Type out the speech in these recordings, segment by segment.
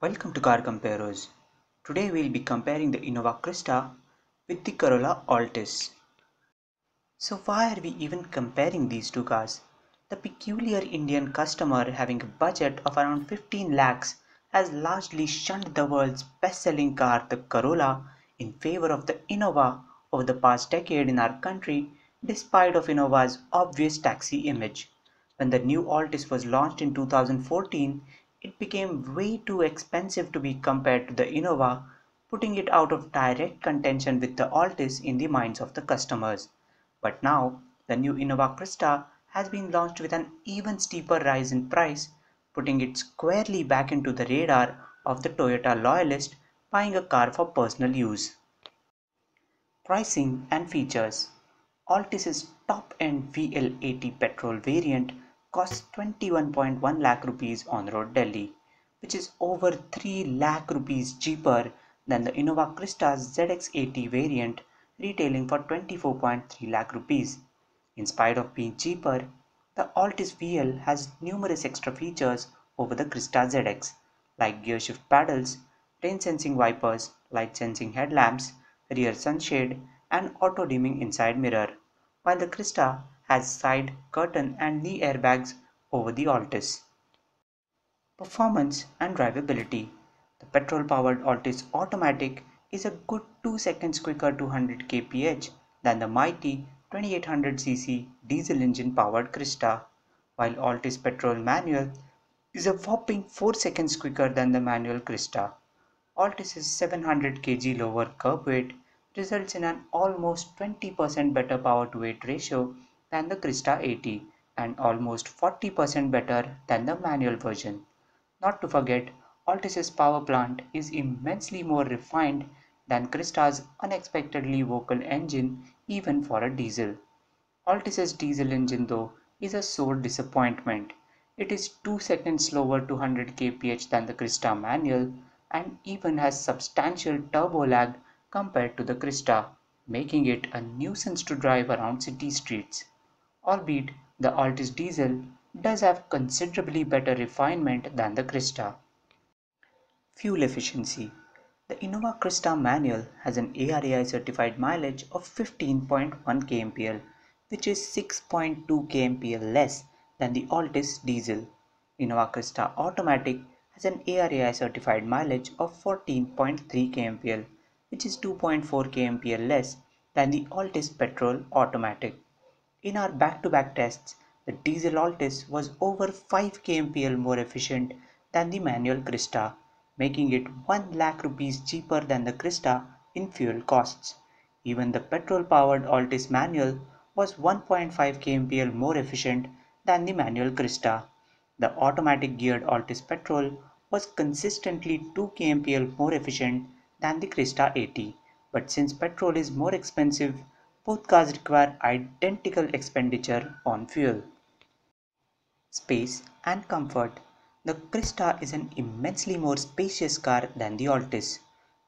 Welcome to Car Comparos. Today we'll be comparing the Innova Crysta with the Corolla Altis. So why are we even comparing these two cars? The peculiar Indian customer having a budget of around 15 lakhs has largely shunned the world's best-selling car, the Corolla, in favor of the Innova over the past decade in our country, despite of Innova's obvious taxi image. When the new Altis was launched in 2014, it became way too expensive to be compared to the Innova, putting it out of direct contention with the Altis in the minds of the customers. But now, the new Innova Crysta has been launched with an even steeper rise in price, putting it squarely back into the radar of the Toyota loyalist buying a car for personal use. Pricing and features. Altis's top-end VL80 petrol variant costs 21.1 lakh rupees on road Delhi, which is over 3 lakh rupees cheaper than the Innova Crysta's ZX80 variant, retailing for 24.3 lakh rupees. In spite of being cheaper, the Altis VL has numerous extra features over the Crysta ZX, like gear shift paddles, rain sensing wipers, light sensing headlamps, rear sunshade, and auto dimming inside mirror, while the Crysta has side curtain and knee airbags over the Altis. Performance and drivability. The petrol-powered Altis Automatic is a good 2 seconds quicker to 100 kph than the mighty 2800cc diesel engine-powered Crysta, while Altis Petrol Manual is a whopping 4 seconds quicker than the manual Crysta. Altis's 700 kg lower curb weight results in an almost 20% better power-to-weight ratio than the Crysta 80 and almost 40% better than the manual version. Not to forget, Altis's power plant is immensely more refined than Crysta's unexpectedly vocal engine even for a diesel. Altis's diesel engine though is a sore disappointment. It is 2 seconds slower to 100 kph than the Crysta manual and even has substantial turbo lag compared to the Crysta, making it a nuisance to drive around city streets. Albeit, the Altis Diesel does have considerably better refinement than the Crysta. Fuel efficiency. The Innova Crysta manual has an ARAI certified mileage of 15.1 kmpL, which is 6.2 kmpL less than the Altis Diesel. Innova Crysta Automatic has an ARAI certified mileage of 14.3 kmpL, which is 2.4 kmpL less than the Altis Petrol Automatic. In our back-to-back tests, the diesel Altis was over 5 kmpL more efficient than the manual Crysta, making it 1 lakh rupees cheaper than the Crysta in fuel costs. Even the petrol-powered Altis manual was 1.5 kmpL more efficient than the manual Crysta. The automatic geared Altis Petrol was consistently 2 kmpL more efficient than the Crysta 80, but since petrol is more expensive, both cars require identical expenditure on fuel. Space and comfort. The Crysta is an immensely more spacious car than the Altis,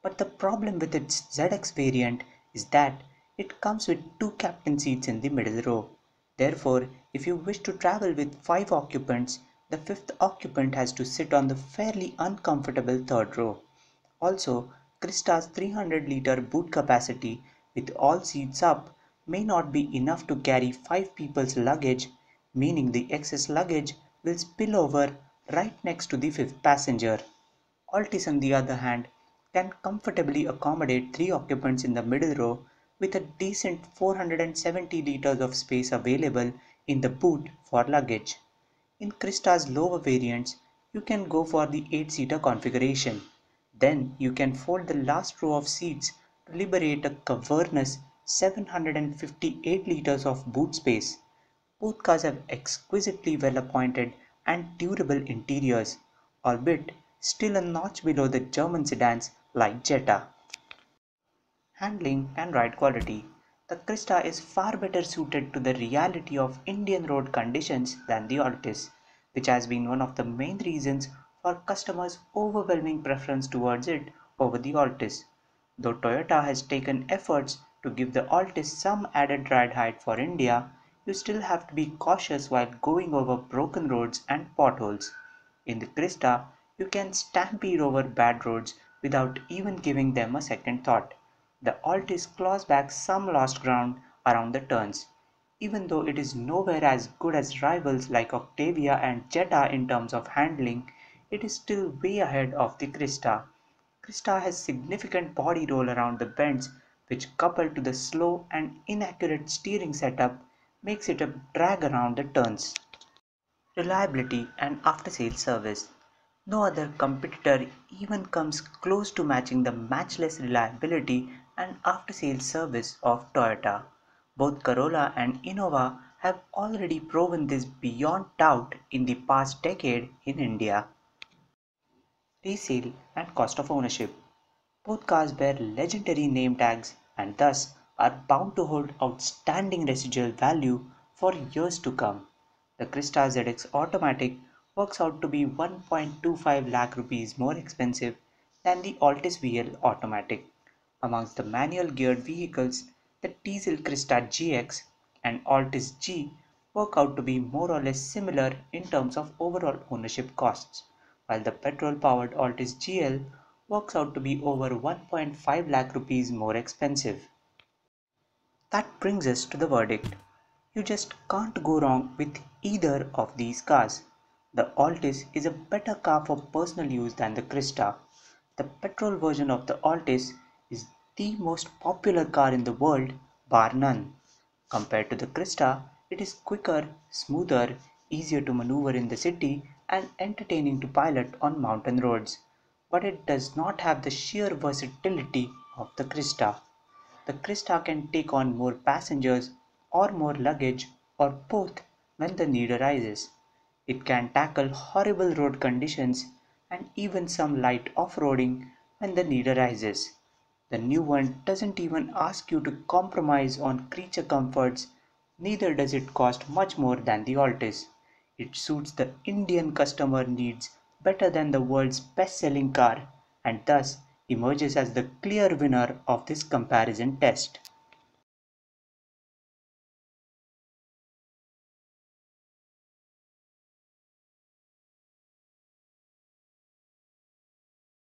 but the problem with its ZX variant is that it comes with 2 captain seats in the middle row. Therefore, if you wish to travel with 5 occupants, the 5th occupant has to sit on the fairly uncomfortable 3rd row. Also, Crysta's 300-liter boot capacity with all seats up may not be enough to carry 5 people's luggage, meaning the excess luggage will spill over right next to the 5th passenger. Altis, on the other hand, can comfortably accommodate 3 occupants in the middle row with a decent 470 liters of space available in the boot for luggage. In Crysta's lower variants, you can go for the 8-seater configuration. Then you can fold the last row of seats to liberate a cavernous 758 liters of boot space. Both cars have exquisitely well appointed and durable interiors, albeit still a notch below the German sedans like Jetta. Handling and ride quality. The Crysta is far better suited to the reality of Indian road conditions than the Altis, which has been one of the main reasons for customers' overwhelming preference towards it over the Altis. Though Toyota has taken efforts to give the Altis some added ride height for India, you still have to be cautious while going over broken roads and potholes. In the Crysta, You can stampede over bad roads without even giving them a second thought. The Altis claws back some lost ground around the turns. Even though it is nowhere as good as rivals like Octavia and Jetta in terms of handling, it is still way ahead of the Crysta. Crysta has significant body roll around the bends, which coupled to the slow and inaccurate steering setup makes it a drag around the turns. Reliability and after-sales service. No other competitor even comes close to matching the matchless reliability and after-sales service of Toyota. Both Corolla and Innova have already proven this beyond doubt in the past decade in India. Resale and cost of ownership. Both cars bear legendary name tags and thus are bound to hold outstanding residual value for years to come. The Crysta ZX Automatic works out to be 1.25 lakh rupees more expensive than the Altis VL Automatic. Amongst the manual geared vehicles, the diesel Crysta GX and Altis G work out to be more or less similar in terms of overall ownership costs, while the petrol powered Altis GL works out to be over 1.5 lakh rupees more expensive. That brings us to the verdict. You just can't go wrong with either of these cars. The Altis is a better car for personal use than the Crysta. The petrol version of the Altis is the most popular car in the world, bar none. Compared to the Crysta, it is quicker, smoother, easier to maneuver in the city, and entertaining to pilot on mountain roads. But it does not have the sheer versatility of the Crysta. The Crysta can take on more passengers or more luggage or both when the need arises. It can tackle horrible road conditions and even some light off-roading when the need arises. The new one doesn't even ask you to compromise on creature comforts, neither does it cost much more than the Altis. It suits the Indian customer needs better than the world's best-selling car and thus emerges as the clear winner of this comparison test.